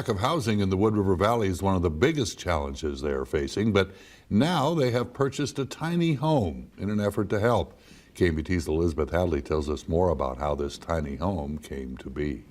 Lack of housing in the Wood River Valley is one of the biggest challenges they are facing, but now they have purchased a tiny home in an effort to help. KMTV's Elizabeth Hadley tells us more about how this tiny home came to be.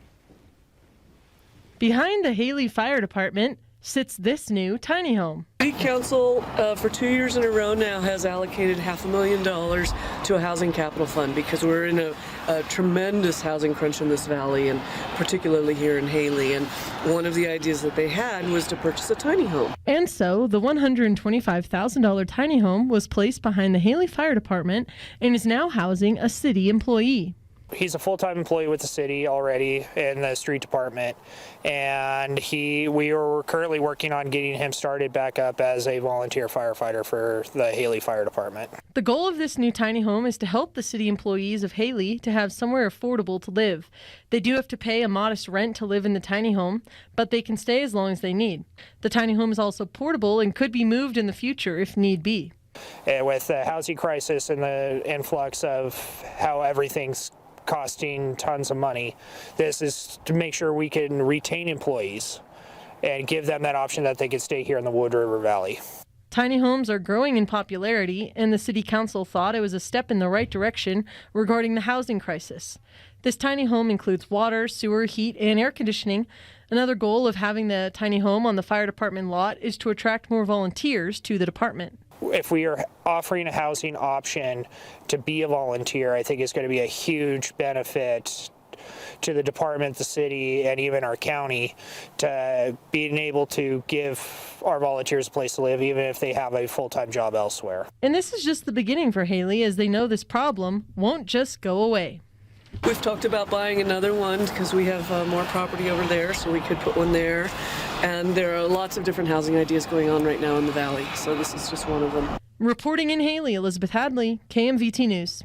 Behind the Hailey Fire Department sits this new tiny home. City Council for 2 years in a row now has allocated $500,000 to a housing capital fund because we're in a tremendous housing crunch in this valley, and particularly here in Hailey. And one of the ideas that they had was to purchase a tiny home. And so the $125,000 tiny home was placed behind the Hailey Fire Department and is now housing a city employee. He's a full-time employee with the city already in the street department, and we are currently working on getting him started back up as a volunteer firefighter for the Hailey Fire Department. The goal of this new tiny home is to help the city employees of Hailey to have somewhere affordable to live. They do have to pay a modest rent to live in the tiny home, but they can stay as long as they need. The tiny home is also portable and could be moved in the future if need be. And with the housing crisis and the influx of how everything's costing tons of money, this is to make sure we can retain employees and give them that option that they can stay here in the Wood River Valley. Tiny homes are growing in popularity, and the City Council thought it was a step in the right direction regarding the housing crisis. This tiny home includes water, sewer, heat, and air conditioning. Another goal of having the tiny home on the fire department lot is to attract more volunteers to the department. If we are offering a housing option to be a volunteer, I think it's going to be a huge benefit to the department, the city, and even our county to being able to give our volunteers a place to live, even if they have a full-time job elsewhere. And this is just the beginning for Hailey, as they know this problem won't just go away. We've talked about buying another one because we have more property over there, so we could put one there. And there are lots of different housing ideas going on right now in the valley, so this is just one of them. Reporting in Hailey, Elizabeth Hadley, KMVT News.